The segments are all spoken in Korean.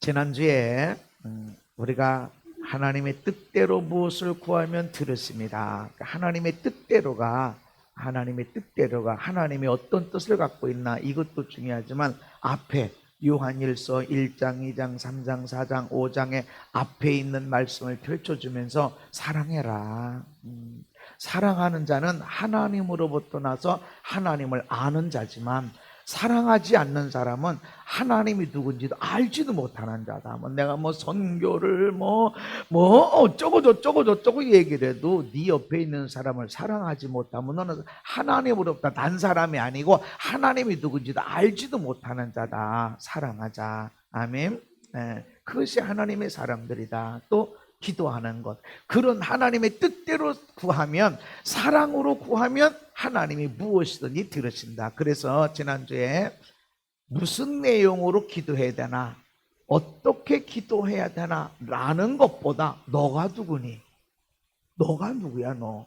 지난주에 우리가 하나님의 뜻대로 무엇을 구하면 들으십니다. 하나님의 뜻대로가 하나님이 어떤 뜻을 갖고 있나 이것도 중요하지만 앞에 요한일서 1장, 2장, 3장, 4장, 5장에 앞에 있는 말씀을 펼쳐주면서 사랑해라. 사랑하는 자는 하나님으로부터 나서 하나님을 아는 자지만 사랑하지 않는 사람은 하나님이 누군지도 알지도 못하는 자다. 내가 선교를 어쩌고 저쩌고 얘기를 해도 네 옆에 있는 사람을 사랑하지 못하면 너는 하나님으로부터 난 사람이 아니고 하나님이 누군지도 알지도 못하는 자다. 사랑하자. 아멘. 그것이 하나님의 사람들이다. 또 기도하는 것, 그런 하나님의 뜻대로 구하면, 사랑으로 구하면 하나님이 무엇이든지 들으신다. 그래서 지난주에 무슨 내용으로 기도해야 되나, 어떻게 기도해야 되나 라는 것보다 너가 누구니? 너가 누구야 너?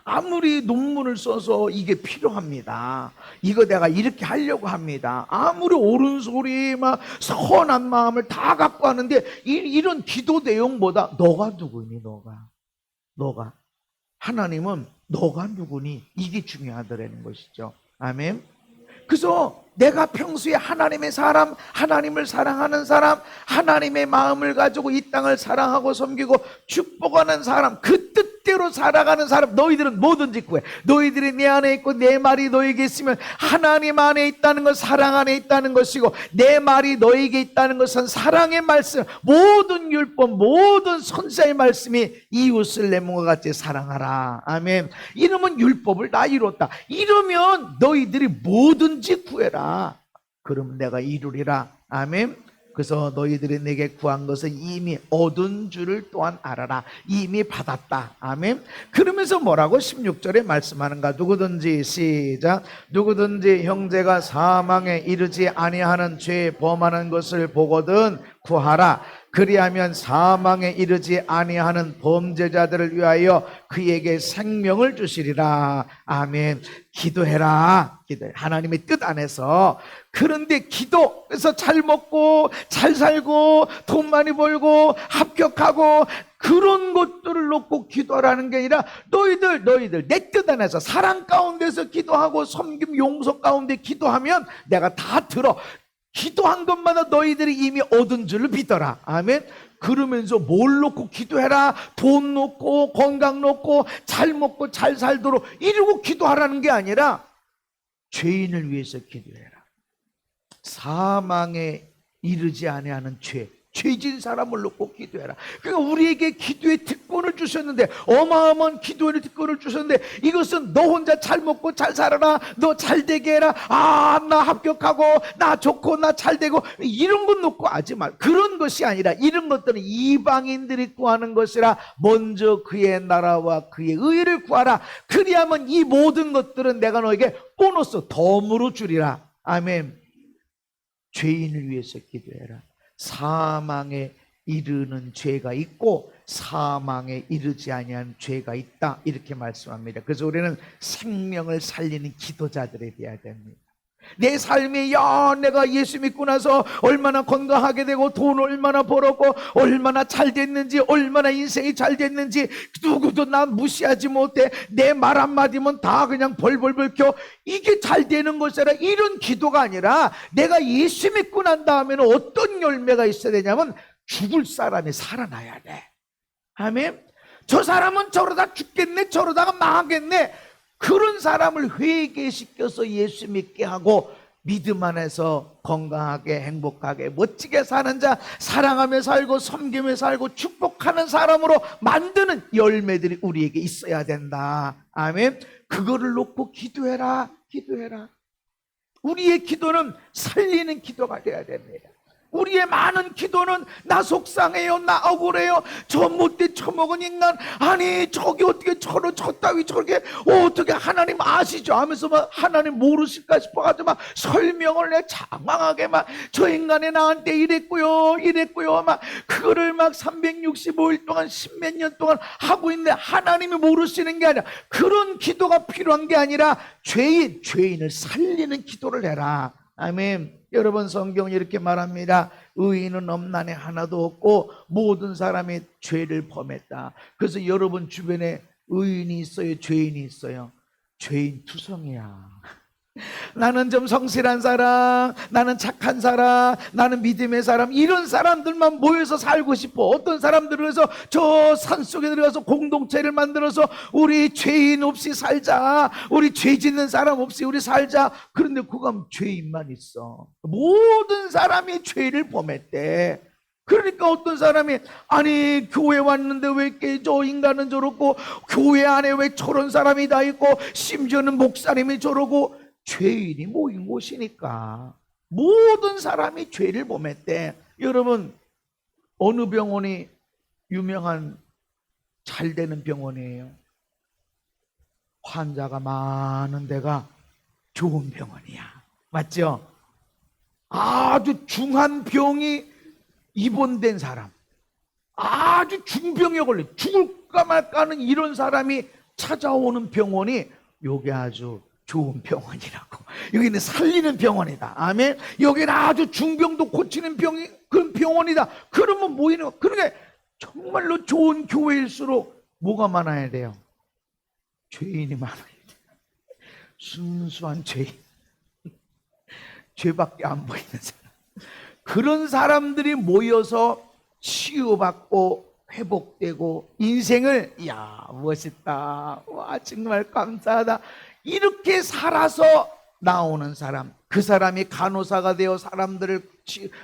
아무리 논문을 써서 이게 필요합니다, 이거 내가 이렇게 하려고 합니다, 아무리 옳은 소리 선한 마음을 다 갖고 하는데 이런 기도 내용보다 너가 누구니? 너가 하나님은 너가 누구니? 이게 중요하더라는 것이죠. 아멘. 그래서 내가 평소에 하나님의 사람, 하나님을 사랑하는 사람, 하나님의 마음을 가지고 이 땅을 사랑하고 섬기고 축복하는 사람, 그 뜻대로 살아가는 사람, 너희들은 뭐든지 구해. 너희들이 내 안에 있고 내 말이 너에게 있으면 하나님 안에 있다는 것, 사랑 안에 있다는 것이고, 내 말이 너에게 있다는 것은 사랑의 말씀, 모든 율법, 모든 선지자의 말씀이 이웃을 내 몸과 같이 사랑하라. 아멘. 이러면 율법을 다 이뤘다. 이러면 너희들이 뭐든지 구해라. 그럼 내가 이루리라. 아멘. 그래서 너희들이 내게 구한 것은 이미 얻은 줄을 또한 알아라. 이미 받았다. 아멘. 그러면서 뭐라고 16절에 말씀하는가? 누구든지, 시작, 누구든지 형제가 사망에 이르지 아니하는 죄 범하는 것을 보거든 구하라. 그리하면 사망에 이르지 아니하는 범죄자들을 위하여 그에게 생명을 주시리라. 아멘. 기도해라. 기도해. 하나님의 뜻 안에서. 그런데 기도해서 잘 먹고 잘 살고 돈 많이 벌고 합격하고 그런 것들을 놓고 기도하라는 게 아니라 너희들 내 뜻 안에서 사랑 가운데서 기도하고 섬김 용서 가운데 기도하면 내가 다 들어. 기도한 것마다 너희들이 이미 얻은 줄을 믿어라. 아멘. 그러면서 뭘 놓고 기도해라? 돈 놓고 건강 놓고 잘 먹고 잘 살도록 이러고 기도하라는 게 아니라 죄인을 위해서 기도해라. 사망에 이르지 아니하는 죄진 사람을 놓고 기도해라. 그러니까 우리에게 기도의 특권을 주셨는데, 어마어마한 기도의 특권을 주셨는데, 이것은 너 혼자 잘 먹고 잘 살아라, 너 잘 되게 해라, 나 합격하고 나 좋고 나 잘 되고 이런 것 놓고 하지 말. 그런 것이 아니라 이런 것들은 이방인들이 구하는 것이라. 먼저 그의 나라와 그의 의를 구하라. 그리하면 이 모든 것들은 내가 너에게 보너스 덤으로 주리라. 아멘. 죄인을 위해서 기도해라. 사망에 이르는 죄가 있고 사망에 이르지 아니한 죄가 있다, 이렇게 말씀합니다. 그래서 우리는 생명을 살리는 기도자들이 되어야 됩니다. 내 삶에 내가 예수 믿고 나서 얼마나 건강하게 되고 돈 얼마나 벌었고 얼마나 잘 됐는지, 얼마나 인생이 잘 됐는지 누구도 나 무시하지 못해, 내 말 한마디면 다 그냥 벌벌벌 켜, 이게 잘 되는 것이라. 이런 기도가 아니라 내가 예수 믿고 난 다음에는 어떤 열매가 있어야 되냐면 죽을 사람이 살아나야 돼. 아멘. 저 사람은 저러다 죽겠네, 저러다가 망하겠네, 그런 사람을 회개시켜서 예수 믿게 하고 믿음 안에서 건강하게 행복하게 멋지게 사는 자, 사랑하며 살고 섬기며 살고 축복하는 사람으로 만드는 열매들이 우리에게 있어야 된다. 아멘. 그거를 놓고 기도해라. 우리의 기도는 살리는 기도가 되어야 됩니다. 우리의 많은 기도는 나 속상해요, 나 억울해요, 저 못돼 처먹은 인간, 아니 저기 어떻게 저 따위 저렇게 어떻게 하나님 아시죠 하면서 하나님 모르실까 싶어가지고 설명을 내 장황하게 저 인간이 나한테 이랬고요 그거를 365일 동안 10몇 년 동안 하고 있는데 하나님이 모르시는 게 아니라, 그런 기도가 필요한 게 아니라 죄인을 살리는 기도를 해라. 아멘. 여러분, 성경이 이렇게 말합니다. 의인은 없나니 하나도 없고 모든 사람이 죄를 범했다. 그래서 여러분 주변에 의인이 있어요, 죄인이 있어요? 죄인 투성이야. 나는 좀 성실한 사람, 나는 착한 사람, 나는 믿음의 사람, 이런 사람들만 모여서 살고 싶어. 어떤 사람들은 그래서 저 산속에 들어가서 공동체를 만들어서 우리 죄인 없이 살자, 우리 죄 짓는 사람 없이 우리 살자. 그런데 그거 하면 죄인만 있어. 모든 사람이 죄를 범했대. 그러니까 어떤 사람이 아니 교회 왔는데 왜 이렇게 저 인간은 저렇고, 교회 안에 왜 저런 사람이 다 있고, 심지어는 목사님이 저러고. 죄인이 모인 곳이니까 모든 사람이 죄를 범했대. 여러분, 어느 병원이 유명한 잘 되는 병원이에요? 환자가 많은 데가 좋은 병원이야. 맞죠? 아주 중한 병이 입원된 사람, 아주 중병에 걸려 죽을까 말까 하는 이런 사람이 찾아오는 병원이 요게 아주 좋은 병원이라고. 여기는 살리는 병원이다. 아멘. 여기는 아주 중병도 고치는 그런 병원이다. 그러면 모이는, 그러니까 정말로 좋은 교회일수록 뭐가 많아야 돼요? 죄인이 많아야 돼요. 순수한 죄인, 죄밖에 안 보이는 사람, 그런 사람들이 모여서 치유받고 회복되고 인생을, 이야 멋있다, 와 정말 감사하다, 이렇게 살아서 나오는 사람, 그 사람이 간호사가 되어 사람들을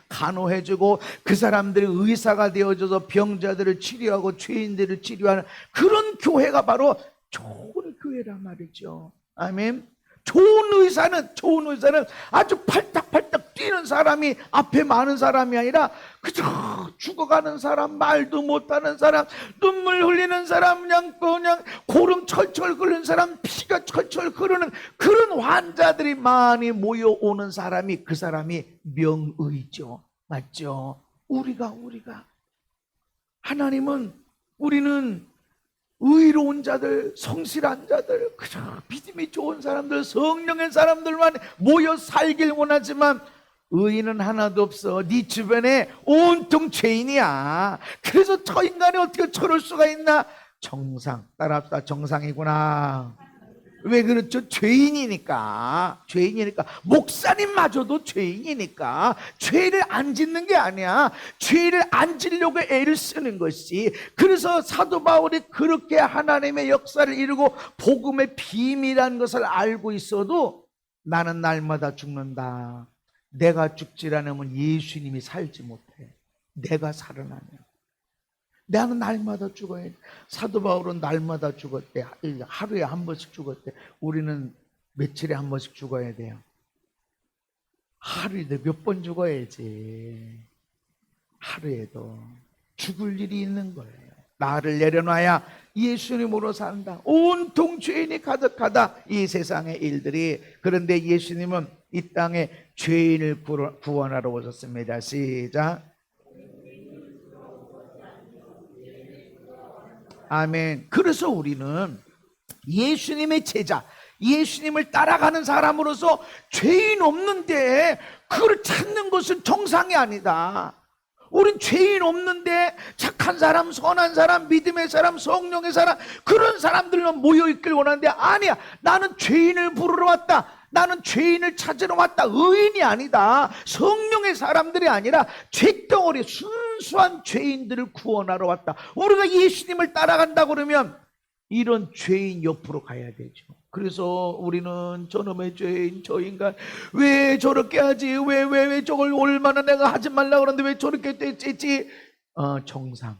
간호해주고, 그 사람들이 의사가 되어줘서 병자들을 치료하고 죄인들을 치료하는 그런 교회가 바로 좋은 교회란 말이죠. 아멘. 좋은 의사는 아주 팔딱팔딱 뛰는 사람이 앞에 많은 사람이 아니라 그저 죽어가는 사람, 말도 못하는 사람, 눈물 흘리는 사람, 그냥 고름 철철 흐르는 사람, 피가 철철 흐르는 그런 환자들이 많이 모여오는 사람이, 그 사람이 명의죠. 맞죠? 우리가 하나님은, 우리는 의로운 자들, 성실한 자들, 그저 믿음이 좋은 사람들, 성령의 사람들만 모여 살길 원하지만 의인은 하나도 없어. 네 주변에 온통 죄인이야. 그래서 저 인간이 어떻게 저럴 수가 있나? 정상, 따라합시다. 정상이구나. 왜 그렇죠? 죄인이니까. 목사님마저도 죄인이니까. 죄를 안 짓는 게 아니야. 죄를 안 지려고 애를 쓰는 것이. 그래서 사도 바울이 그렇게 하나님의 역사를 이루고 복음의 비밀이라는 것을 알고 있어도 나는 날마다 죽는다. 내가 죽지 않으면 예수님이 살지 못해. 내가 살아나면. 나는 날마다 죽어야 돼. 사도 바울은 날마다 죽었대. 하루에 한 번씩 죽었대. 우리는 며칠에 한 번씩 죽어야 돼요. 하루에도 몇 번 죽어야지. 하루에도 죽을 일이 있는 거예요. 나를 내려놔야 예수님으로 산다. 온통 죄인이 가득하다, 이 세상의 일들이. 그런데 예수님은 이 땅에 죄인을 구원하러 오셨습니다. 시작. 아멘. 그래서 우리는 예수님의 제자, 예수님을 따라가는 사람으로서 죄인 없는데 그걸 찾는 것은 정상이 아니다. 우린 죄인 없는데 착한 사람, 선한 사람, 믿음의 사람, 성령의 사람, 그런 사람들만 모여있길 원하는데 아니야. 나는 죄인을 부르러 왔다. 나는 죄인을 찾으러 왔다. 의인이 아니다. 성령의 사람들이 아니라 죄덩어리 순수한 죄인들을 구원하러 왔다. 우리가 예수님을 따라간다 그러면 이런 죄인 옆으로 가야 되죠. 그래서 우리는 저놈의 죄인, 저 인간 왜 저렇게 하지, 왜 저걸 얼마나 내가 하지 말라 그러는데 왜 저렇게 됐지. 정상,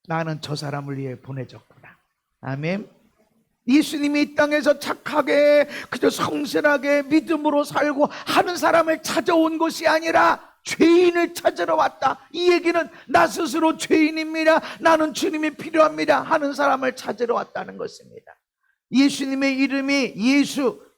나는 저 사람을 위해 보내졌구나. 아멘. 예수님이 이 땅에서 착하게 그저 성실하게 믿음으로 살고 하는 사람을 찾아온 것이 아니라 죄인을 찾으러 왔다. 이 얘기는 나 스스로 죄인입니다, 나는 주님이 필요합니다 하는 사람을 찾으러 왔다는 것입니다. 예수님의 이름이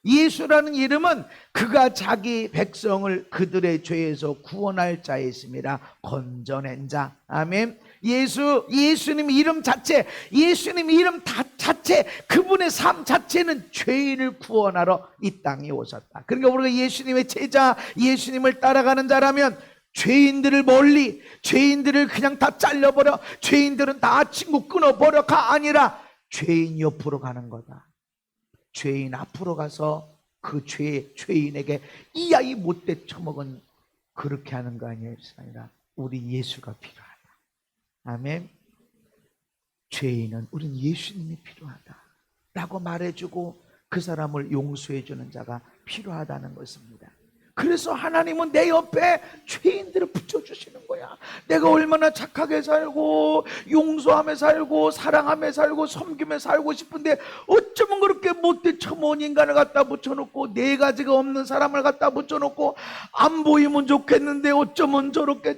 예수라는 이름은 그가 자기 백성을 그들의 죄에서 구원할 자이십니다. 건져낸 자. 아멘. 예수님 이름 자체, 예수님 이름 자체, 그분의 삶 자체는 죄인을 구원하러 이 땅에 오셨다. 그러니까 우리가 예수님의 제자, 예수님을 따라가는 자라면 죄인들을 멀리, 죄인들을 그냥 다 잘려버려, 죄인들은 다 친구 끊어버려가 아니라 죄인 옆으로 가는 거다. 죄인 앞으로 가서 그 죄인에게 이 아이 못돼 처먹은 그렇게 하는 거 아니에요. 아니라 우리 예수가 필요하다. 아멘. 죄인은 우린 예수님이 필요하다 라고 말해주고 그 사람을 용서해주는 자가 필요하다는 것입니다. 그래서 하나님은 내 옆에 죄인들을 붙여주시는 거야. 내가 얼마나 착하게 살고 용서하며 살고 사랑하며 살고 섬기며 살고 싶은데 어쩌면 그렇게 못돼 처먹은 인간을 갖다 붙여놓고 네 가지가 없는 사람을 갖다 붙여놓고 안 보이면 좋겠는데 어쩌면 저렇게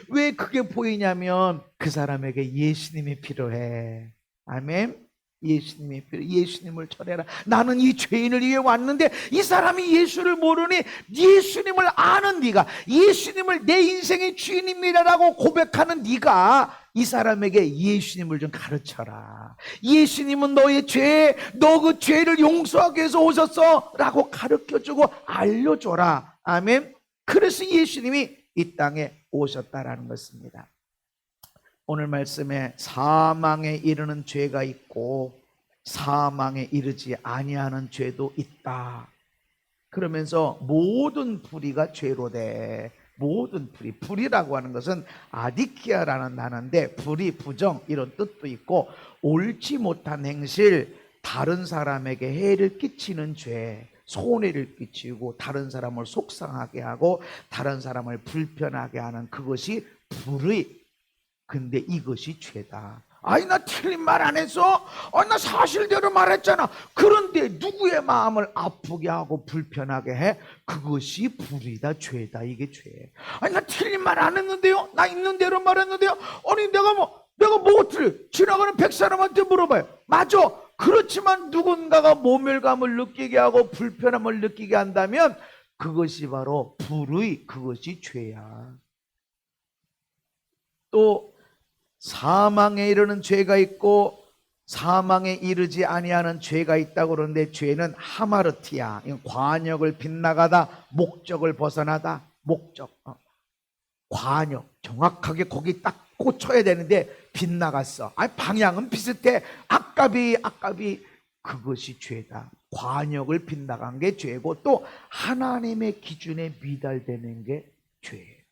왜 그게 보이냐면 그 사람에게 예수님이 필요해. 아멘. 예수님이 필요해. 예수님을 전해라. 나는 이 죄인을 위해 왔는데 이 사람이 예수를 모르니 예수님을 아는 네가, 예수님을 내 인생의 주인입니다라고 고백하는 네가 이 사람에게 예수님을 좀 가르쳐라. 예수님은 너의 죄, 너 그 죄를 용서하기 위해서 오셨어 라고 가르쳐주고 알려줘라. 아멘. 그래서 예수님이 이 땅에 오셨다라는 것입니다. 오늘 말씀에 사망에 이르는 죄가 있고 사망에 이르지 아니하는 죄도 있다. 그러면서 모든 불의가 죄로 돼. 모든 불의. 불의라고 하는 것은 아디키아라는 단어인데 불의, 부정 이런 뜻도 있고 옳지 못한 행실, 다른 사람에게 해를 끼치는 죄, 손해를 끼치고 다른 사람을 속상하게 하고 다른 사람을 불편하게 하는 그것이 불의. 근데 이것이 죄다. 아니 나 틀린 말 안 했어? 아니 나 사실대로 말했잖아. 그런데 누구의 마음을 아프게 하고 불편하게 해? 그것이 불이다, 죄다. 이게 죄. 아니 나 틀린 말 안 했는데요? 나 있는 대로 말했는데요? 아니 내가 뭐 틀려? 지나가는 100사람한테 물어봐요. 맞아. 그렇지만 누군가가 모멸감을 느끼게 하고 불편함을 느끼게 한다면 그것이 바로 불의, 그것이 죄야. 또 사망에 이르는 죄가 있고 사망에 이르지 아니하는 죄가 있다고 그러는데 죄는 하마르티야. 관역을 빗나가다, 목적을 벗어나다. 목적, 관역 정확하게 거기 딱 꽂혀야 되는데 빗나갔어. 아니 방향은 비슷해. 아깝이 그것이 죄다. 관역을 빗나간 게 죄고 또 하나님의 기준에 미달되는 게 죄예요.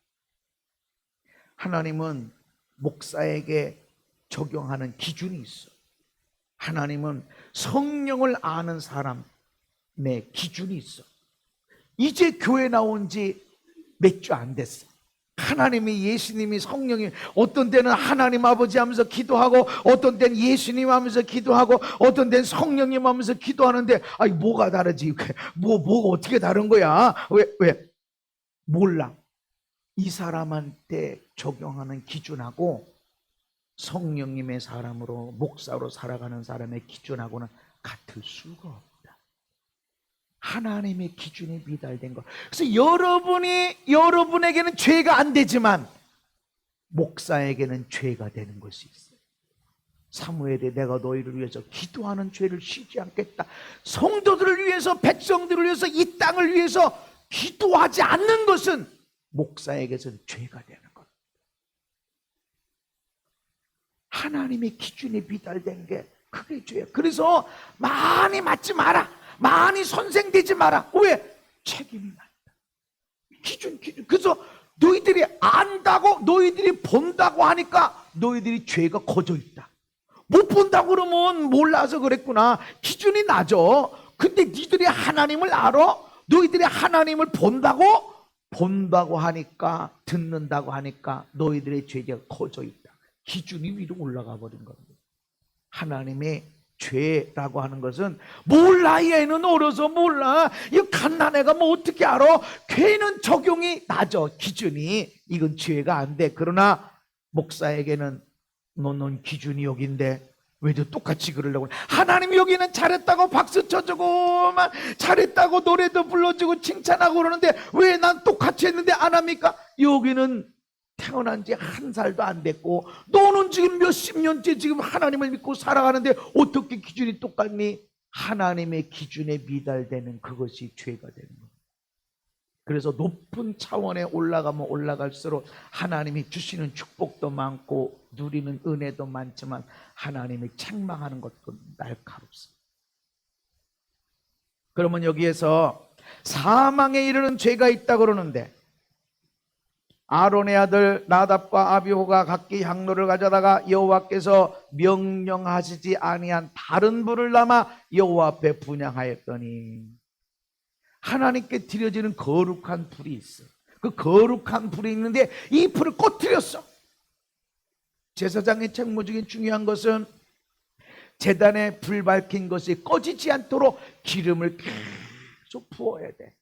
하나님은 목사에게 적용하는 기준이 있어. 하나님은 성령을 아는 사람의 기준이 있어. 이제 교회 나온 지 몇 주 안 됐어. 하나님이, 예수님이, 성령이 어떤 때는 하나님 아버지 하면서 기도하고 어떤 때는 예수님 하면서 기도하고 어떤 때는 성령님 하면서 기도하는데 아니 뭐가 다르지? 뭐가 어떻게 다른 거야? 왜? 몰라. 이 사람한테 적용하는 기준하고 성령님의 사람으로 목사로 살아가는 사람의 기준하고는 같을 수가 없다. 하나님의 기준에 미달된 것. 그래서 여러분에게는 죄가 안 되지만 목사에게는 죄가 되는 것이 있어요. 사무엘에 내가 너희를 위해서 기도하는 죄를 쉬지 않겠다. 성도들을 위해서, 백성들을 위해서, 이 땅을 위해서 기도하지 않는 것은 목사에게서는 죄가 되는 것. 하나님의 기준에 미달된 게 그게 죄야. 그래서 많이 맞지 마라. 많이 선생되지 마라. 왜? 책임이 난다. 기준. 그래서 너희들이 안다고, 너희들이 본다고 하니까 너희들이 죄가 거저 있다. 못 본다고 그러면 몰라서 그랬구나. 기준이 낮아. 근데 니들이 하나님을 알아? 너희들이 하나님을 본다고 하니까, 듣는다고 하니까 너희들의 죄가 커져 있다. 기준이 위로 올라가 버린 겁니다. 하나님의 죄라고 하는 것은 몰라. 얘는 어려서 몰라. 이 갓난애가 뭐 어떻게 알아? 걔는 적용이 낮아. 기준이. 이건 죄가 안 돼. 그러나 목사에게는 넌 기준이 여긴데 왜 똑같이 그러려고 그래? 하나님 여기는 잘했다고 박수 쳐주고 막 잘했다고 노래도 불러주고 칭찬하고 그러는데 왜 난 똑같이 했는데 안 합니까? 여기는 태어난 지 1살도 안 됐고 너는 지금 몇십 년째 지금 하나님을 믿고 살아가는데 어떻게 기준이 똑같니? 하나님의 기준에 미달되는 그것이 죄가 되는 거예요. 그래서 높은 차원에 올라가면 올라갈수록 하나님이 주시는 축복도 많고 누리는 은혜도 많지만 하나님이 책망하는 것도 날카롭습니다. 그러면 여기에서 사망에 이르는 죄가 있다 그러는데, 아론의 아들 나답과 아비후가 각기 향로를 가져다가 여호와께서 명령하시지 아니한 다른 불을 남아 여호와 앞에 분향하였더니, 하나님께 드려지는 거룩한 불이 있어. 그 거룩한 불이 있는데 이 불을 꺼뜨렸어. 제사장의 책무 중에 중요한 것은 제단에 불 밝힌 것이 꺼지지 않도록 기름을 계속 부어야 돼.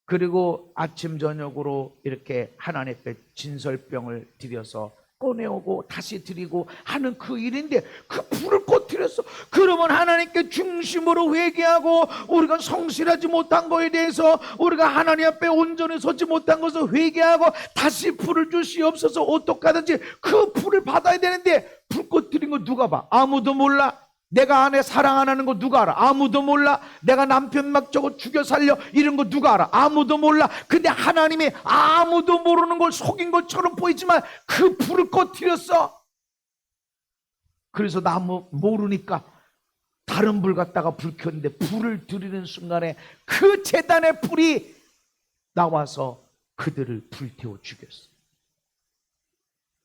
그리고 아침 저녁으로 이렇게 하나님 앞에 진설병을 들여서 꺼내오고 다시 드리고 하는 그 일인데, 그 불을 꺼뜨렸어. 그러면 하나님께 중심으로 회개하고, 우리가 성실하지 못한 거에 대해서, 우리가 하나님 앞에 온전히 서지 못한 것을 회개하고 다시 불을 주시옵소서, 어떡하든지 그 불을 받아야 되는데, 불 꺼뜨린 거 누가 봐? 아무도 몰라. 내가 아내 사랑 안 하는 거 누가 알아? 아무도 몰라. 내가 남편 막 저거 죽여 살려 이런 거 누가 알아? 아무도 몰라. 근데 하나님이 아무도 모르는 걸 속인 것처럼 보이지만 그 불을 꺼뜨렸어. 그래서 나 모르니까 다른 불 갖다가 불 켰는데, 불을 들이는 순간에 그 제단의 불이 나와서 그들을 불태워 죽였어.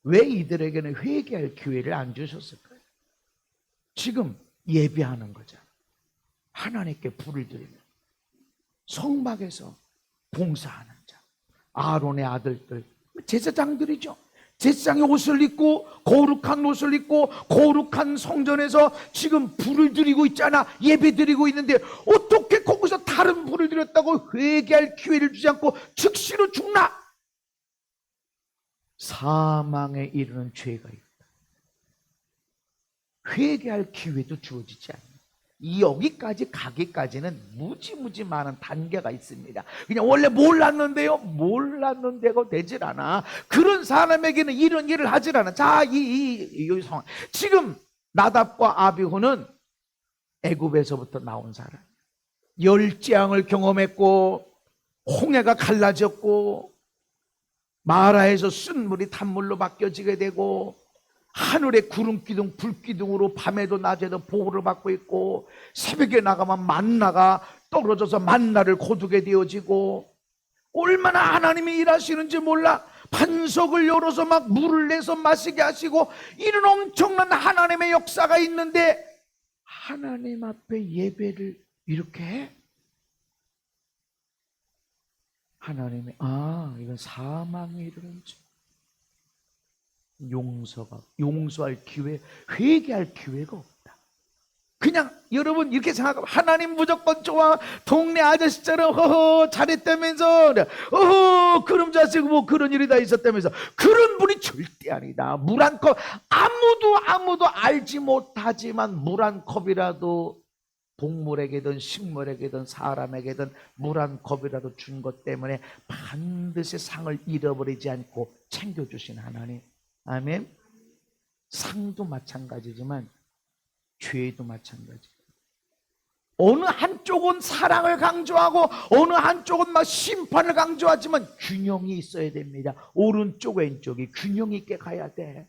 왜 이들에게는 회개할 기회를 안 주셨을까요? 지금 예배하는 거죠. 하나님께 불을 드리는 성막에서 봉사하는 자, 아론의 아들들, 제사장들이죠. 제사장의 옷을 입고, 거룩한 옷을 입고 거룩한 성전에서 지금 불을 드리고 있잖아. 예배 드리고 있는데 어떻게 거기서 다른 불을 드렸다고 회개할 기회를 주지 않고 즉시로 죽나? 사망에 이르는 죄가 있다. 회개할 기회도 주어지지 않아요. 여기까지 가기까지는 무지무지 많은 단계가 있습니다. 그냥 원래 몰랐는데요, 몰랐는데가 되질 않아. 그런 사람에게는 이런 일을 하질 않아. 자, 이 상황. 지금 나답과 아비후는 애굽에서부터 나온 사람, 열재앙을 경험했고, 홍해가 갈라졌고, 마라에서 쓴 물이 단물로 바뀌어지게 되고, 하늘의 구름기둥 불기둥으로 밤에도 낮에도 보호를 받고 있고, 새벽에 나가면 만나가 떨어져서 만나를 거두게 되어지고, 얼마나 하나님이 일하시는지 몰라. 반석을 열어서 막 물을 내서 마시게 하시고, 이런 엄청난 하나님의 역사가 있는데 하나님 앞에 예배를 이렇게 해? 하나님이 이건 사망에 이르는 죄, 용서할 기회, 회개할 기회가 없다. 그냥 여러분 이렇게 생각하면, 하나님 무조건 좋아, 동네 아저씨처럼 허허 잘했다면서, 어허 그럼 자식 뭐 그런 일이 다 있었다면서, 그런 분이 절대 아니다. 물 한 컵, 아무도 알지 못하지만 물 한 컵이라도 동물에게든 식물에게든 사람에게든 물 한 컵이라도 준 것 때문에 반드시 상을 잃어버리지 않고 챙겨주신 하나님. 아멘. 상도 마찬가지지만 죄도 마찬가지. 어느 한쪽은 사랑을 강조하고 어느 한쪽은 막 심판을 강조하지만 균형이 있어야 됩니다. 오른쪽 왼쪽이 균형 있게 가야 돼.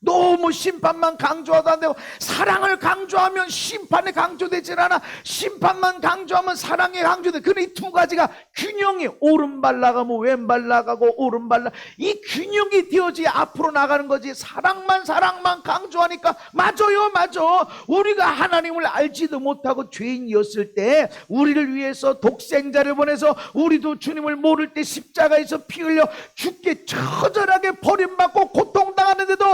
너무 심판만 강조하도 안 되고, 사랑을 강조하면 심판이 강조되질 않아. 심판만 강조하면 사랑이 강조돼. 그런데 이 두 가지가 균형이, 오른발 나가면 왼발 나가고, 오른발 이 균형이 되어지 앞으로 나가는 거지. 사랑만 강조하니까, 맞아요. 우리가 하나님을 알지도 못하고 죄인이었을 때 우리를 위해서 독생자를 보내서, 우리도 주님을 모를 때 십자가에서 피 흘려 죽게 처절하게 버림받고 고통당하는데도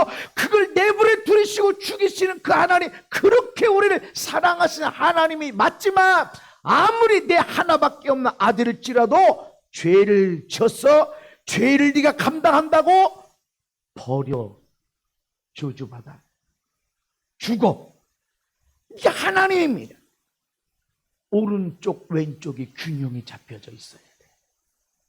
그걸 내버려 두시고 죽이시는 그 하나님, 그렇게 우리를 사랑하시는 하나님이 맞지만, 아무리 내 하나밖에 없는 아들일지라도 죄를 졌어, 죄를 네가 감당한다고 버려, 저주받아, 죽어. 이게 하나님입니다. 오른쪽 왼쪽이 균형이 잡혀져 있어야 돼.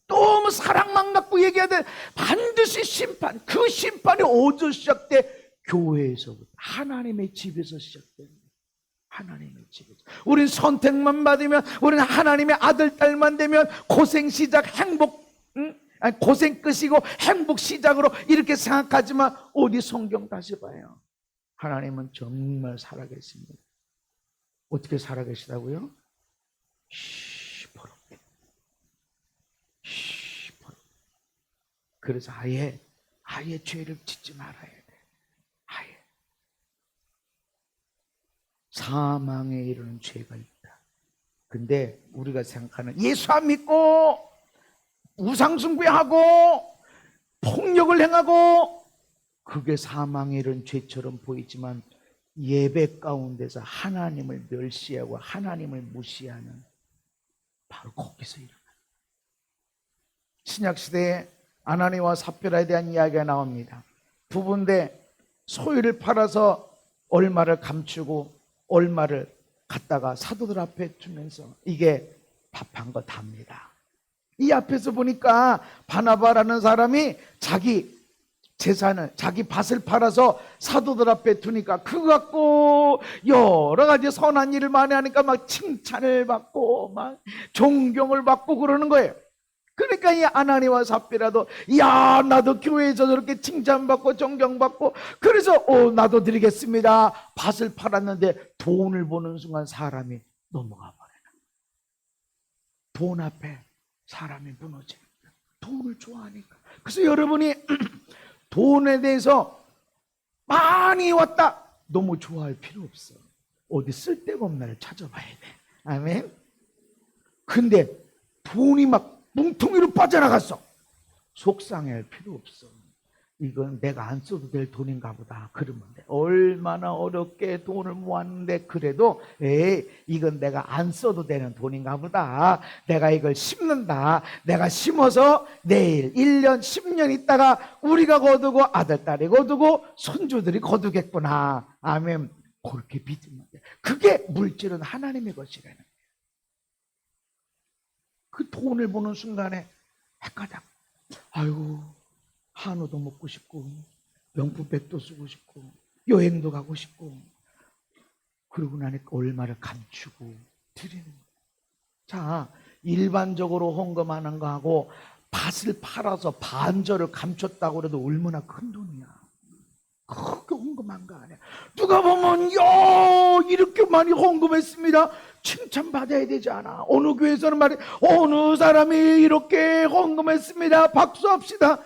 너무 사랑만 갖고 얘기해야 돼. 반드시 심판, 그 심판이 어디서 시작돼? 교회에서부터, 하나님의 집에서 시작됩니다. 하나님의 집에서. 우린 선택만 받으면, 우리는 하나님의 아들, 딸만 되면 고생 시작, 행복 응? 아니, 고생 끝이고 행복 시작으로 이렇게 생각하지만 어디 성경 다시 봐요. 하나님은 정말 살아계십니다. 어떻게 살아계시다고요? 시퍼렇게. 시퍼렇게. 그래서 아예 죄를 짓지 말아야 돼. 아예. 사망에 이르는 죄가 있다. 근데 우리가 생각하는 예수 안 믿고 우상숭배하고 폭력을 행하고 그게 사망에 이른 죄처럼 보이지만 예배 가운데서 하나님을 멸시하고 하나님을 무시하는 바로 거기서 일어나요. 신약시대에 아나니와 삽비라에 대한 이야기가 나옵니다. 부부인데 소유를 팔아서 얼마를 감추고 얼마를 갖다가 사도들 앞에 주면서 이게 밥한 거 답니다. 이 앞에서 보니까 바나바라는 사람이 자기 재산을, 자기 밭을 팔아서 사도들 앞에 두니까 그거 갖고 여러 가지 선한 일을 많이 하니까 막 칭찬을 받고 막 존경을 받고 그러는 거예요. 그러니까 이 아나니와 삽비라도 야 나도 교회에서 저렇게 칭찬받고 존경받고 그래서 나도 드리겠습니다. 밭을 팔았는데 돈을 보는 순간 사람이 넘어가 버려요. 돈 앞에 사람이 무너집니다. 돈을 좋아하니까. 그래서 여러분이 돈에 대해서 많이 왔다 너무 좋아할 필요 없어. 어디 쓸데가 없는 날 찾아봐야 돼. 아멘. 근데 돈이 막 뭉텅이로 빠져나갔어. 속상해할 필요 없어. 이건 내가 안 써도 될 돈인가 보다. 그러면 돼. 얼마나 어렵게 돈을 모았는데 그래도 이건 내가 안 써도 되는 돈인가 보다. 내가 이걸 심는다. 내가 심어서 내일 1년 10년 있다가 우리가 거두고 아들딸이 거두고 손주들이 거두겠구나. 아멘. 그렇게 믿으면 돼. 그게 물질은 하나님의 것이라는 거예요. 그 돈을 보는 순간에 헷갈려. 아이고 한우도 먹고 싶고 명품백도 쓰고 싶고 여행도 가고 싶고 그러고 나니까 얼마를 감추고 드리는 거예요. 자, 일반적으로 헌금하는 거하고 밭을 팔아서 반절을 감췄다고 해도 얼마나 큰 돈이야. 그렇게 헌금한 거 아니야. 누가 보면 야 이렇게 많이 헌금했습니다. 칭찬받아야 되지 않아. 어느 교회에서는 말해 어느 사람이 이렇게 헌금했습니다. 박수합시다.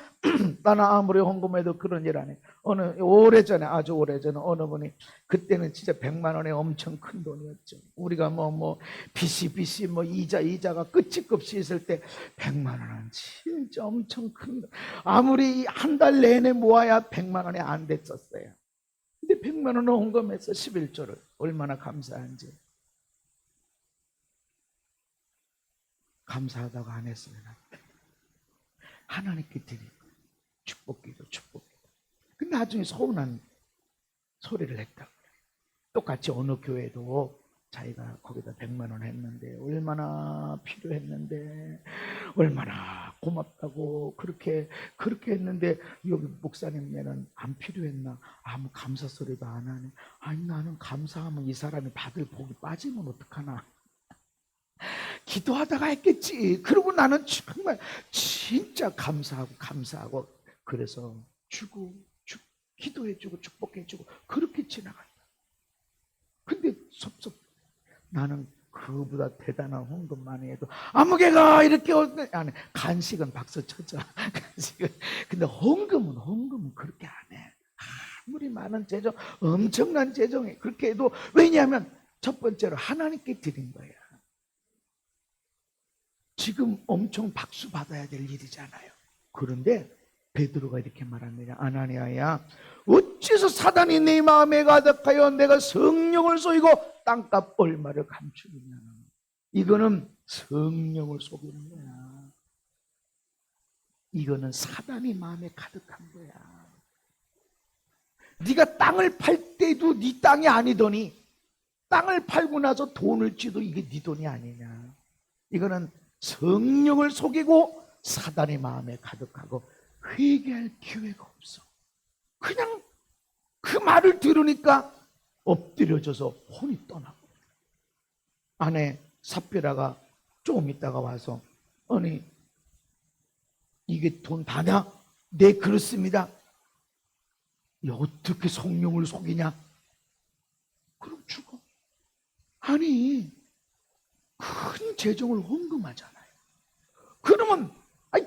나는 아무리 헌금해도 그런 일 안 해. 오래전에 아주 오래전에 어느 분이 그때는 진짜 100만 원에 엄청 큰 돈이었죠. 우리가 빚이 이자가 끝이 없이 있을 때 100만 원은 진짜 엄청 큰 돈. 아무리 한 달 내내 모아야 100만 원이 안 됐었어요. 근데 100만 원을 헌금해서 11조를 얼마나 감사한지. 감사하다고 안 했어요. 하나님께 드리고 축복기도. 근데 나중에 서운한 소리를 했다고. 똑같이 어느 교회도 자기가 거기다 100만 원 했는데 얼마나 필요했는데 얼마나 고맙다고 그렇게 했는데 여기 목사님네는 안 필요했나? 아무 감사 소리도 안 하네. 아니 나는 감사하면 이 사람이 받을 복이 빠지면 어떡하나? 기도하다가 했겠지. 그리고 나는 정말 진짜 감사하고 그래서 기도해주고 축복해주고 그렇게 지나간다. 근데 나는 그보다 대단한 헌금 많이 해도 아무개가 이렇게 안 해. 간식은 박수 쳐줘. 간식은. 근데 헌금은 그렇게 안 해. 아무리 많은 재정, 엄청난 재정이 그렇게 해도 왜냐하면 첫 번째로 하나님께 드린 거야. 지금 엄청 박수 받아야 될 일이잖아요. 그런데 베드로가 이렇게 말합니다. 아나니아야 어째서 사단이 네 마음에 가득하여 내가 성령을 속이고 땅값 얼마를 감추느냐. 이거는 성령을 속이는 거야. 이거는 사단이 마음에 가득한 거야. 네가 땅을 팔 때도 네 땅이 아니더니 땅을 팔고 나서 돈을 쥐도 이게 네 돈이 아니냐. 이거는 성령을 속이고 사단의 마음에 가득하고 회개할 기회가 없어. 그냥 그 말을 들으니까 엎드려져서 혼이 떠나고 아내 삽비라가 조금 있다가 와서 아니 이게 돈 다냐? 네, 그렇습니다. 어떻게 성령을 속이냐? 그럼 죽어. 아니, 큰 재정을 헌금하잖아요. 그러면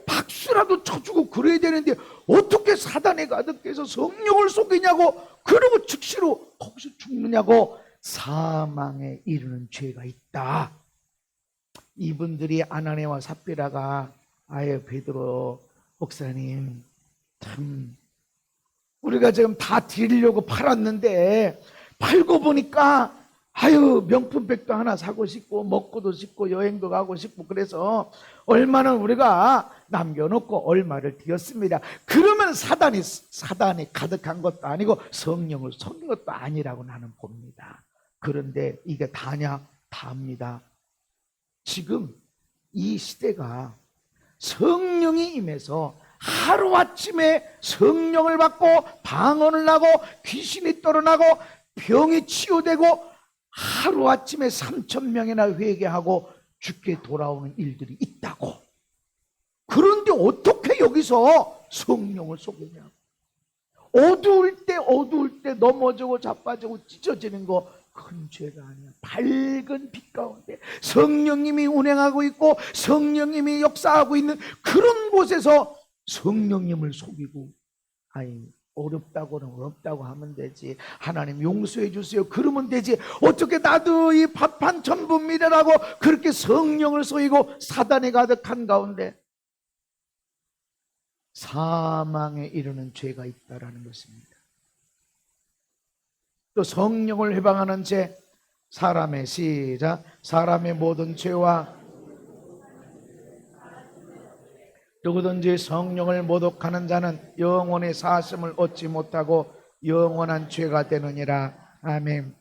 박수라도 쳐주고 그래야 되는데 어떻게 사단에 가득해서 성령을 속이냐고, 그러고 즉시로 거기서 죽느냐고. 사망에 이르는 죄가 있다. 이분들이 아나니아와 삽비라가 아예 베드로 목사님, 참 우리가 지금 다 드리려고 팔았는데 팔고 보니까 명품백도 하나 사고 싶고 먹고도 싶고 여행도 가고 싶고 그래서 얼마는 우리가 남겨놓고 얼마를 드렸습니다. 그러면 사단이 가득한 것도 아니고 성령을 속인 것도 아니라고 나는 봅니다. 그런데 이게 다냐? 다입니다. 지금 이 시대가 성령이 임해서 하루아침에 성령을 받고 방언을 하고 귀신이 떨어나고 병이 치유되고 하루아침에 3,000명이나 회개하고 죽게 돌아오는 일들이 있다고. 그런데 어떻게 여기서 성령을 속이냐? 어두울 때 넘어지고 자빠지고 찢어지는 거 큰 죄가 아니야. 밝은 빛 가운데 성령님이 운행하고 있고 성령님이 역사하고 있는 그런 곳에서 성령님을 속이고, 어렵다고 하면 되지. 하나님 용서해 주세요 그러면 되지. 어떻게 나도 이 밥 한 천분미래라고 그렇게 성령을 속이고 사단에 가득한 가운데 사망에 이르는 죄가 있다라는 것입니다. 또 성령을 해방하는 죄, 사람의 모든 죄와 누구든지 성령을 모독하는 자는 영원히 사심을 얻지 못하고 영원한 죄가 되느니라. 아멘.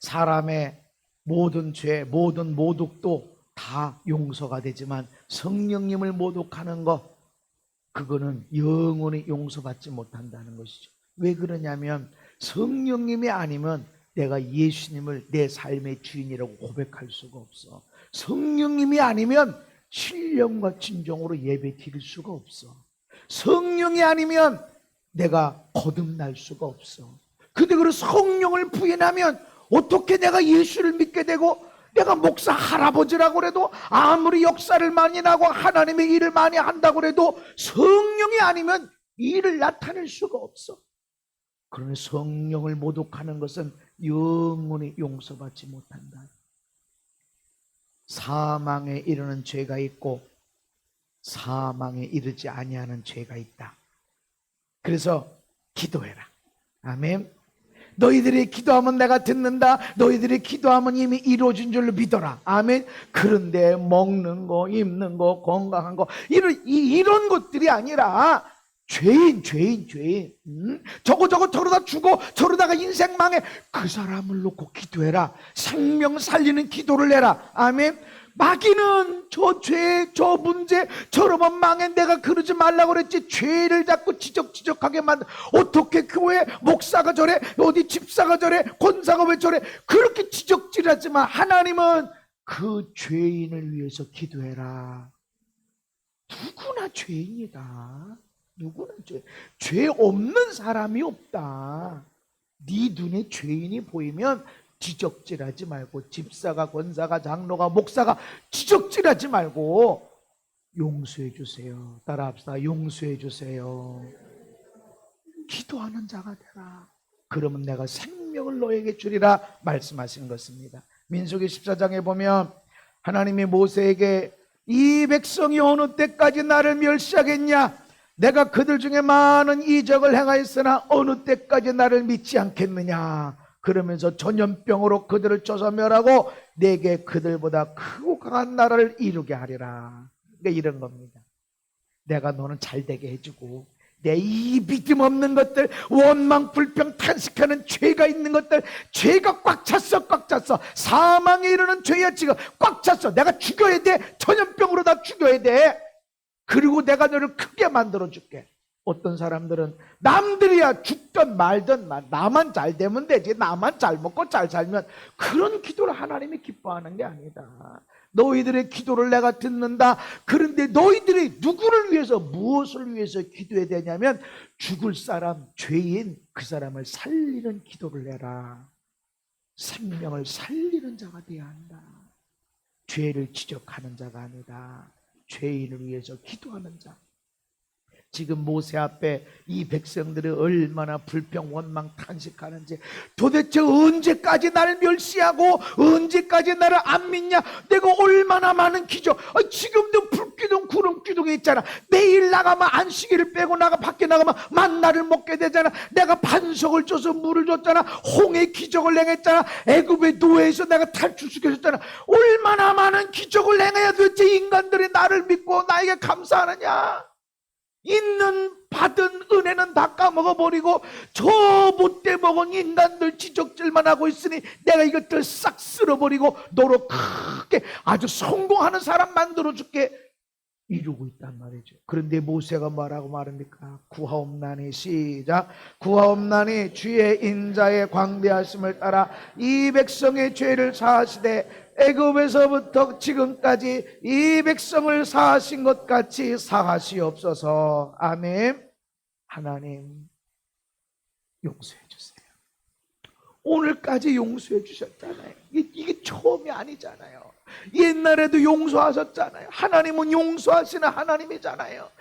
사람의 모든 죄, 모든 모독도 다 용서가 되지만 성령님을 모독하는 것, 그거는 영원히 용서받지 못한다는 것이죠. 왜 그러냐면 성령님이 아니면 내가 예수님을 내 삶의 주인이라고 고백할 수가 없어. 성령님이 아니면 신령과 진정으로 예배 드릴 수가 없어. 성령이 아니면 내가 거듭날 수가 없어. 근데 그 성령을 부인하면 어떻게 내가 예수를 믿게 되고, 내가 목사 할아버지라고 해도 아무리 역사를 많이 나고 하나님의 일을 많이 한다고 해도 성령이 아니면 일을 나타낼 수가 없어. 그러니 성령을 모독하는 것은 영원히 용서받지 못한다. 사망에 이르는 죄가 있고 사망에 이르지 아니하는 죄가 있다. 그래서 기도해라. 아멘. 너희들이 기도하면 내가 듣는다. 너희들이 기도하면 이미 이루어진 줄로 믿어라. 아멘. 그런데 먹는 거, 입는 거, 건강한 거, 이런 것들이 아니라 죄인. 저거 저러다 죽어, 저러다가 인생 망해. 그 사람을 놓고 기도해라. 생명 살리는 기도를 해라. 아멘. 마귀는 저 죄, 저 문제, 저러면 망해, 내가 그러지 말라고 그랬지. 죄를 자꾸 지적하게 만들. 어떻게 교회 목사가 저래, 어디 집사가 저래, 권사가 왜 저래, 그렇게 지적질하지만 하나님은 그 죄인을 위해서 기도해라. 누구나 죄인이다. 누구나 죄 없는 사람이 없다. 네 눈에 죄인이 보이면 지적질하지 말고, 집사가, 권사가, 장로가, 목사가 지적질하지 말고 용서해 주세요. 따라합시다. 용서해 주세요. 기도하는 자가 되라. 그러면 내가 생명을 너에게 주리라 말씀하시는 것입니다. 민수기 14장에 보면 하나님이 모세에게 이 백성이 어느 때까지 나를 멸시하겠냐? 내가 그들 중에 많은 이적을 행하였으나 어느 때까지 나를 믿지 않겠느냐? 그러면서 전염병으로 그들을 쪄서 멸하고 내게 그들보다 크고 강한 나라를 이루게 하리라. 그러니까 이런 겁니다. 내가 너는 잘되게 해주고, 내 이 믿음 없는 것들, 원망 불평 탄식하는 죄가 있는 것들, 죄가 꽉 찼어. 사망에 이르는 죄야. 지금 꽉 찼어. 내가 죽여야 돼. 전염병으로 다 죽여야 돼. 그리고 내가 너를 크게 만들어 줄게. 어떤 사람들은 남들이야 죽든 말든 나만 잘 되면 되지, 나만 잘 먹고 잘 살면, 그런 기도를 하나님이 기뻐하는 게 아니다. 너희들의 기도를 내가 듣는다. 그런데 너희들이 누구를 위해서, 무엇을 위해서 기도해야 되냐면 죽을 사람, 죄인 그 사람을 살리는 기도를 해라. 생명을 살리는 자가 되어야 한다. 죄를 지적하는 자가 아니다. 죄인을 위해서 기도하는 자. 지금 모세 앞에 이 백성들이 얼마나 불평, 원망, 탄식하는지, 도대체 언제까지 나를 멸시하고 언제까지 나를 안 믿냐? 내가 얼마나 많은 기적, 지금도 불기둥 구름 기둥에 있잖아. 내일 나가면 안식일을 빼고 밖에 나가면 만나를 먹게 되잖아. 내가 반석을 줘서 물을 줬잖아. 홍해 기적을 행했잖아. 애굽의 노예에서 내가 탈출시켜줬잖아. 얼마나 많은 기적을 행해야 도대체 인간들이 나를 믿고 나에게 감사하느냐? 있는 받은 은혜는 다 까먹어버리고 저 못돼 먹은 인간들 지적질만 하고 있으니 내가 이것들 싹 쓸어버리고 너로 크게 아주 성공하는 사람 만들어줄게 이러고 있단 말이죠. 그런데 모세가 뭐라고 말합니까? 구하옵나니, 시작. 구하옵나니 주의 인자의 광대하심을 따라 이 백성의 죄를 사하시되 애굽에서부터 지금까지 이 백성을 사하신 것 같이 사하시옵소서. 아멘. 하나님 용서해 주세요. 오늘까지 용서해 주셨잖아요. 이게 처음이 아니잖아요. 옛날에도 용서하셨잖아요. 하나님은 용서하시는 하나님이잖아요.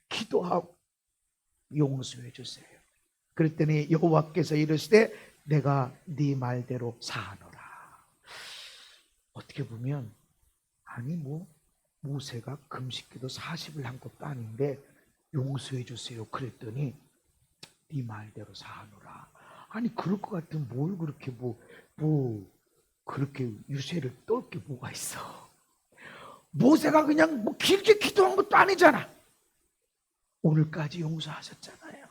기도하고 용서해 주세요. 그랬더니 여호와께서 이르시되 내가 네 말대로 사하노라. 어떻게 보면 아니 모세가 금식기도 40을 한 것도 아닌데 용서해 주세요 그랬더니 네 말대로 사하노라. 아니 그럴 것 같으면 뭘 그렇게 그렇게 유세를 떨 게 뭐가 있어. 모세가 그냥 길게 기도한 것도 아니잖아. 오늘까지 용서하셨잖아요.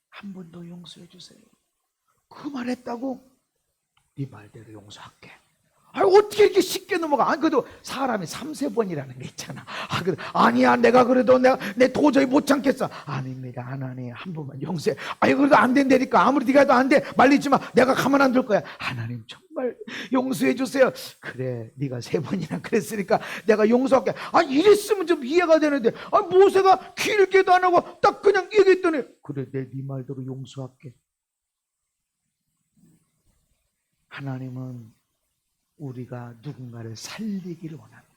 한 번 더 용서해 주세요. 그 말했다고 네 말대로 용서할게. 어떻게 이렇게 쉽게 넘어가? 그래도 사람이 3-4번이라는 게 있잖아. 아니야, 내가 그래도 내 도저히 못 참겠어. 아닙니다, 하나님. 한 번만 용서해. 그래도 안 된다니까. 아무리 네가 해도 안 돼. 말리지 마. 내가 가만 안 둘 거야. 하나님, 정말 용서해 주세요. 그래, 네가 3번이나 그랬으니까 내가 용서할게. 이랬으면 좀 이해가 되는데, 모세가 길게도 안 하고 딱 그냥 얘기했더니, 그래, 네 말대로 용서할게. 하나님은 우리가 누군가를 살리기를 원합니다.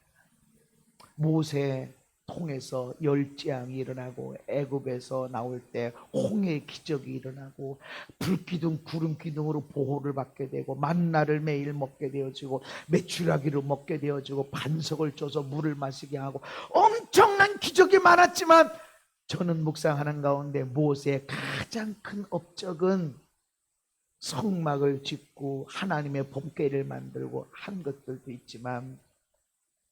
모세 통해서 열재앙이 일어나고 애굽에서 나올 때 홍해의 기적이 일어나고 불기둥 구름기둥으로 보호를 받게 되고 만나를 매일 먹게 되어지고 메추라기를 먹게 되어지고 반석을 줘서 물을 마시게 하고 엄청난 기적이 많았지만 저는 묵상하는 가운데 모세의 가장 큰 업적은 성막을 짓고 하나님의 법궤를 만들고 한 것들도 있지만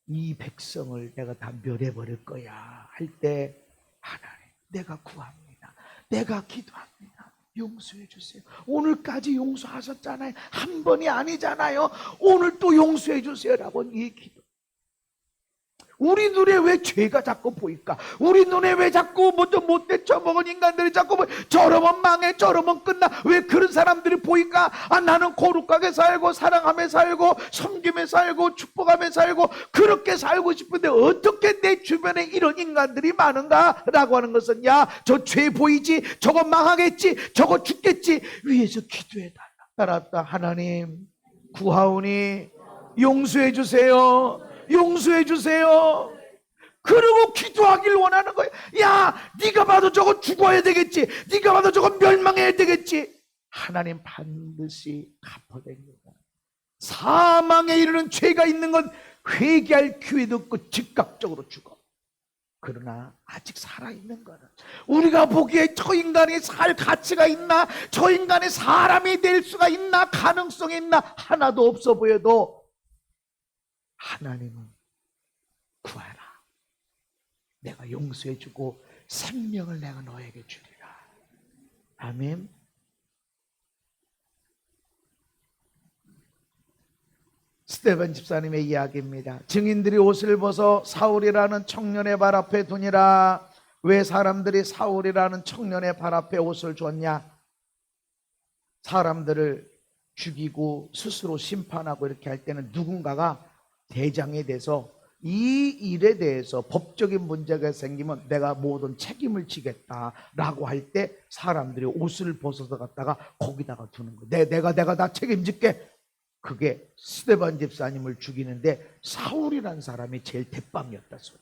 이 백성을 내가 다 멸해버릴 거야 할 때 하나님 내가 구합니다. 내가 기도합니다. 용서해 주세요. 오늘까지 용서하셨잖아요. 한 번이 아니잖아요. 오늘 또 용서해 주세요라고 이 기도. 우리 눈에 왜 죄가 자꾸 보일까? 우리 눈에 왜 자꾸 먼저 못돼 처먹은 인간들이 자꾸 저러면 망해, 저러면 끝나. 왜 그런 사람들이 보일까? 나는 거룩하게 살고 사랑하며 살고 섬기며 살고 축복하며 살고 그렇게 살고 싶은데 어떻게 내 주변에 이런 인간들이 많은가? 라고 하는 것은 저 죄 보이지? 저거 망하겠지? 저거 죽겠지? 위에서 기도해달라. 따랐다. 하나님 구하오니 용서해 주세요. 용서해 주세요. 그러고 기도하길 원하는 거예요. 네가 봐도 저거 죽어야 되겠지. 네가 봐도 저거 멸망해야 되겠지. 하나님 반드시 갚아냅니다. 사망에 이르는 죄가 있는 건 회개할 기회도 없고 즉각적으로 죽어. 그러나 아직 살아있는 거는 우리가 보기에 저 인간이 살 가치가 있나, 저 인간이 사람이 될 수가 있나, 가능성이 있나 하나도 없어 보여도 하나님은 구하라. 내가 용서해주고 생명을 내가 너에게 주리라. 아멘. 스데반 집사님의 이야기입니다. 증인들이 옷을 벗어 사울이라는 청년의 발 앞에 두니라. 왜 사람들이 사울이라는 청년의 발 앞에 옷을 줬냐? 사람들을 죽이고 스스로 심판하고 이렇게 할 때는 누군가가 대장이 돼서 이 일에 대해서 법적인 문제가 생기면 내가 모든 책임을 지겠다라고 할 때 사람들이 옷을 벗어서 갖다가 거기다가 두는 거예요. 내가 다 책임질게. 그게 스데반 집사님을 죽이는데 사울이라는 사람이 제일 대빵이었다 소리.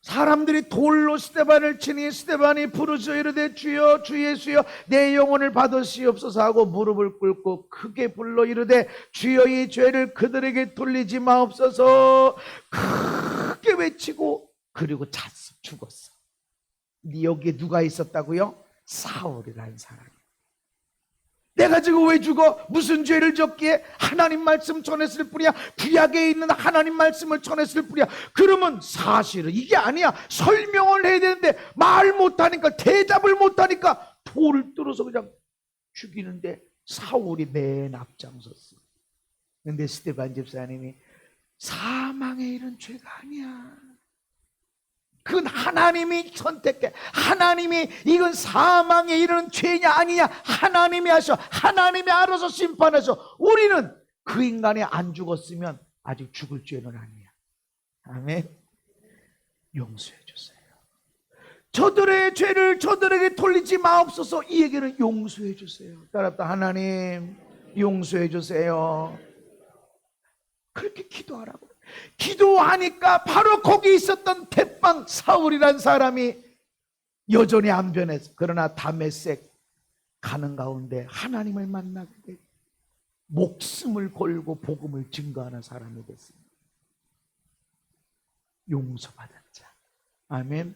사람들이 돌로 스데반을 치니 스데반이 부르짖어 이르되 주여 주 예수여 내 영혼을 받으시옵소서 하고 무릎을 꿇고 크게 불러 이르되 주여 이 죄를 그들에게 돌리지 마옵소서 크게 외치고 그리고 잤어. 죽었어. 여기에 누가 있었다고요? 사울이라는 사람이. 내가 지금 왜 죽어? 무슨 죄를 졌기에? 하나님 말씀 전했을 뿐이야. 구약에 있는 하나님 말씀을 전했을 뿐이야. 그러면 사실은 이게 아니야. 설명을 해야 되는데 말 못하니까, 대답을 못하니까 돌을 뚫어서 그냥 죽이는데 사울이 맨 앞장섰어. 근데 스데반 집사님이 사망의 일은 죄가 아니야. 그건 하나님이 선택해. 하나님이 이건 사망에 이르는 죄냐 아니냐 하나님이 하셔. 하나님이 알아서 심판하셔. 우리는 그 인간이 안 죽었으면 아직 죽을 죄는 아니야. 아멘. 용서해 주세요. 저들의 죄를 저들에게 돌리지 마옵소서. 이 얘기는 용서해 주세요. 따라합시다. 하나님 용서해 주세요. 그렇게 기도하라고. 기도하니까 바로 거기 있었던 대빵 사울이란 사람이 여전히 안 변했어. 그러나 다메섹 가는 가운데 하나님을 만나게 돼 목숨을 걸고 복음을 증거하는 사람이 됐습니다. 용서받은 자. 아멘.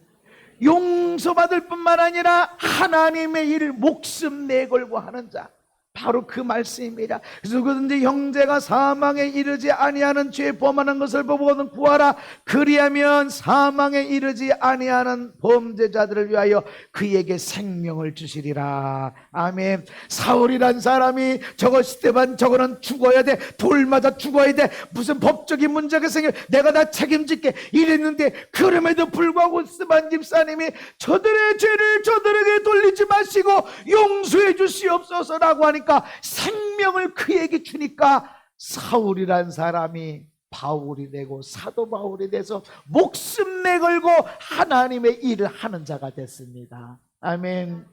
용서받을 뿐만 아니라 하나님의 일을 목숨 내걸고 하는 자. 바로 그 말씀입니다. 그래서 누구든지 형제가 사망에 이르지 아니하는 죄 범하는 것을 보고는 구하라. 그리하면 사망에 이르지 아니하는 범죄자들을 위하여 그에게 생명을 주시리라. 아멘. 사울이란 사람이 저거 스데반 저거는 죽어야 돼. 돌 맞아 죽어야 돼. 무슨 법적인 문제가 생겨 내가 다 책임질게 이랬는데 그럼에도 불구하고 스데반 집사님이 저들의 죄를 저들에게 돌리지 마시고 용서해 주시옵소서라고 하니까 생명을 그에게 주니까 사울이란 사람이 바울이 되고 사도 바울이 돼서 목숨 내걸고 하나님의 일을 하는 자가 됐습니다. 아멘.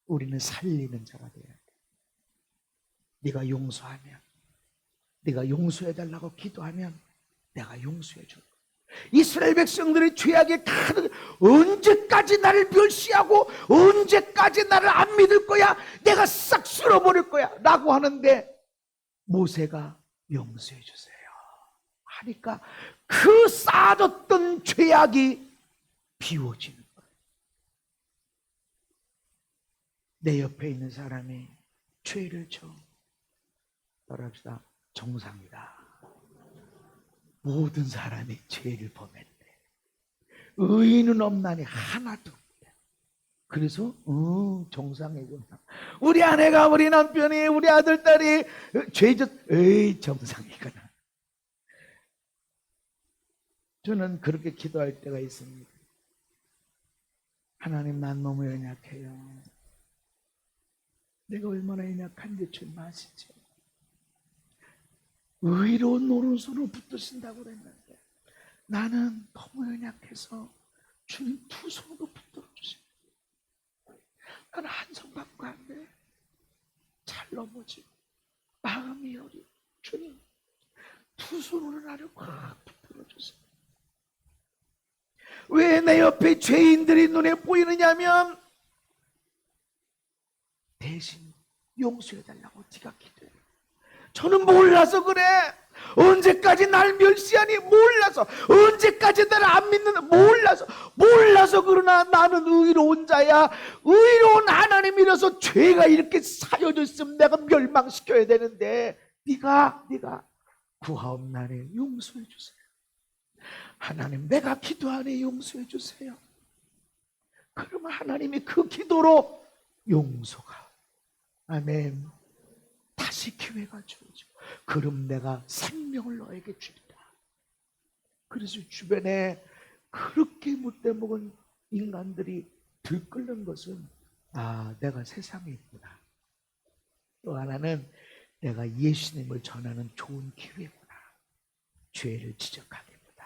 우리는 살리는 자가 돼야 돼. 네가 용서하면, 네가 용서해달라고 기도하면 내가 용서해 줄 거야. 이스라엘 백성들의 죄악에 언제까지 나를 멸시하고 언제까지 나를 안 믿을 거야? 내가 싹 쓸어버릴 거야 라고 하는데 모세가 용서해 주세요 하니까 그 쌓아졌던 죄악이 비워지는 거예요. 내 옆에 있는 사람이 죄를 져 따라합시다. 정상이다. 모든 사람이 죄를 범했대. 의인은 없나니 하나도 없대. 그래서 정상이구나. 우리 아내가 우리 남편이 우리 아들 딸이 죄졌 정상이구나. 저는 그렇게 기도할 때가 있습니다. 하나님 난 너무 연약해요. 내가 얼마나 연약한지 좀 아시죠? 의로운 노릇으로 붙드신다고 그랬는데 나는 너무 연약해서 주님 두 손으로 붙들어 주세요. 나는 한 손밖에 안 돼. 잘 넘어지고 마음이 여리고 주님 두 손으로 나를 꽉 붙들어 주세요. 왜 내 옆에 죄인들이 눈에 보이느냐면 대신 용서해달라고 네가 기도해. 저는 몰라서 그래. 언제까지 날 멸시하니? 몰라서. 언제까지 나를 안 믿는? 몰라서 그러나 나는 의로운 자야. 의로운 하나님이라서 죄가 이렇게 사여져 있으면 내가 멸망시켜야 되는데 네가 구하옵나니 용서해 주세요. 하나님 내가 기도하니 용서해 주세요. 그러면 하나님이 그 기도로 용서가 아멘 다시 기회가 주어지고 그럼 내가 생명을 너에게 주리라. 그래서 주변에 그렇게 못돼 먹은 인간들이 들끓는 것은 내가 세상에 있구나. 또 하나는 내가 예수님을 전하는 좋은 기회구나. 죄를 지적하기보다,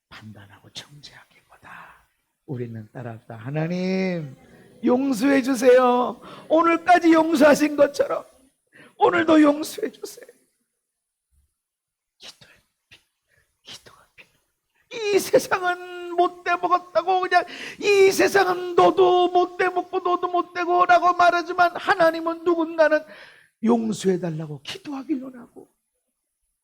판단하고 정죄하기보다 우리는 따라합시다. 하나님 용서해 주세요. 오늘까지 용서하신 것처럼 오늘도 용서해 주세요. 기도가 필요해. 이 세상은 못돼 먹었다고, 그냥 이 세상은 너도 못돼 먹고 너도 못되고 라고 말하지만, 하나님은 누군가는 용서해 달라고 기도하길 원하고,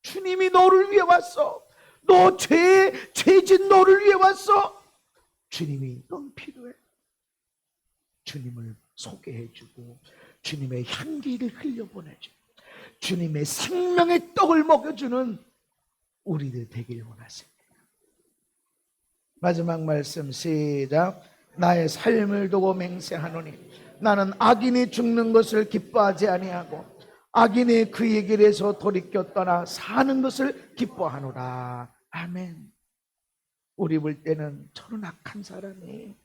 주님이 너를 위해 왔어. 너 죄진 너를 위해 왔어. 주님이 넌 필요해. 주님을 소개해주고 주님의 향기를 흘려보내주고 주님의 생명의 떡을 먹여주는 우리들 되길 원하십니다. 마지막 말씀 시작. 나의 삶을 두고 맹세하노니 나는 악인이 죽는 것을 기뻐하지 아니하고 악인이 그의 길에서 돌이켜 떠나 사는 것을 기뻐하노라. 아멘. 우리 볼 때는 저런 악한 사람이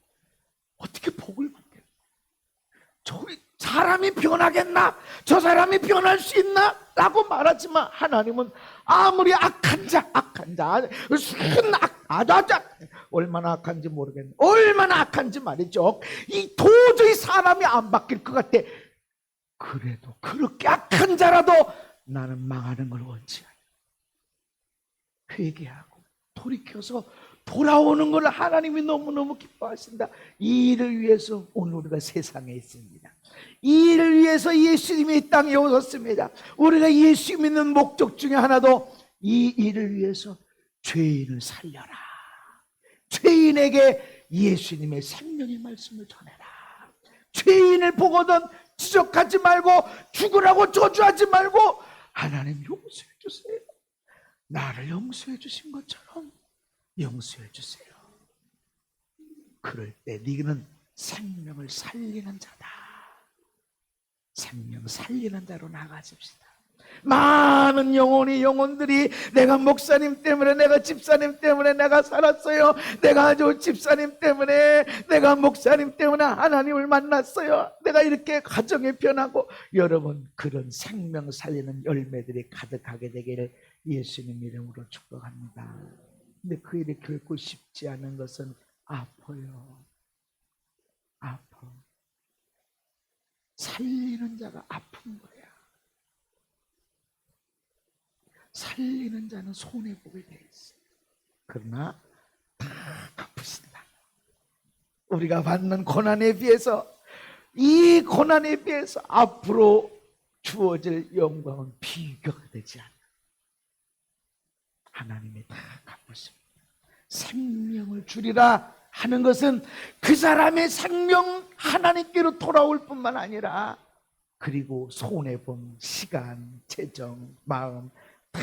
어떻게 복을 받겠나? 저 사람이 변하겠나? 저 사람이 변할 수 있나? 라고 말하지만, 하나님은 아무리 악한 자, 순 얼마나 악한지 모르겠네. 얼마나 악한지 말이죠. 이 도저히 사람이 안 바뀔 것 같아. 그래도 그렇게 악한 자라도 나는 망하는 걸 원치 않아. 회개하고 돌이켜서 돌아오는 걸 하나님이 너무너무 기뻐하신다. 이 일을 위해서 오늘 우리가 세상에 있습니다. 이 일을 위해서 예수님이 이 땅에 오셨습니다. 우리가 예수 믿는 목적 중에 하나도 이 일을 위해서 죄인을 살려라. 죄인에게 예수님의 생명의 말씀을 전해라. 죄인을 보거든 지적하지 말고 죽으라고 저주하지 말고 하나님 용서해 주세요. 나를 용서해 주신 것처럼 용서해 주세요. 그럴 때 너는 생명을 살리는 자다. 생명 살리는 자로 나가십시다. 많은 영혼들이 내가 목사님 때문에, 내가 집사님 때문에 내가 살았어요. 내가 아주 집사님 때문에, 내가 목사님 때문에 하나님을 만났어요. 내가 이렇게 가정이 변하고, 여러분 그런 생명 살리는 열매들이 가득하게 되기를 예수님 이름으로 축복합니다. 근데 그 일이 결코 쉽지 않은 것은 아파요. 아파. 살리는 자가 아픈 거야. 살리는 자는 손해보게 돼 있어. 그러나 다 갚으신다. 우리가 받는 고난에 비해서, 이 고난에 비해서 앞으로 주어질 영광은 비교가 되지 않아. 하나님이 다 갚으십니다. 생명을 주리라 하는 것은 그 사람의 생명 하나님께로 돌아올 뿐만 아니라, 그리고 손해본 시간, 재정, 마음 다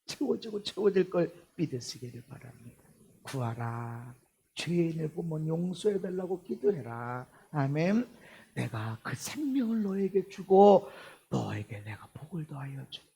채워질 걸 믿으시기를 바랍니다. 구하라. 죄인을 보면 용서해달라고 기도해라. 아멘. 내가 그 생명을 너에게 주고 너에게 내가 복을 더하여 준다.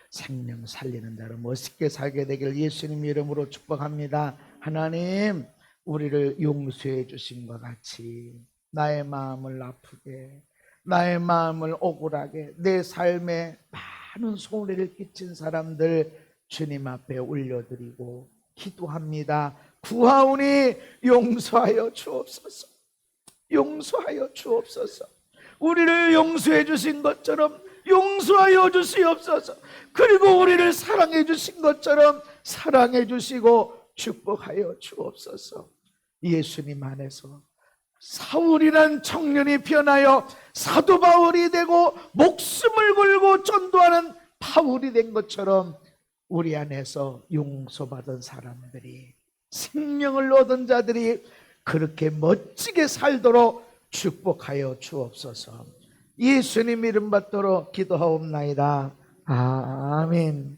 생명 살리는 자로 멋있게 살게 되길 예수님 이름으로 축복합니다. 하나님, 우리를 용서해 주신 것 같이 나의 마음을 아프게, 나의 마음을 억울하게, 내 삶에 많은 손해를 끼친 사람들 주님 앞에 올려드리고 기도합니다. 구하오니 용서하여 주옵소서. 용서하여 주옵소서. 우리를 용서해 주신 것처럼 용서하여 주시옵소서. 그리고 우리를 사랑해 주신 것처럼 사랑해 주시고 축복하여 주옵소서. 예수님 안에서 사울이란 청년이 변하여 사도 바울이 되고 목숨을 걸고 전도하는 바울이 된 것처럼 우리 안에서 용서받은 사람들이, 생명을 얻은 자들이 그렇게 멋지게 살도록 축복하여 주옵소서. 예수님 이름 받도록 기도하옵나이다. 아멘.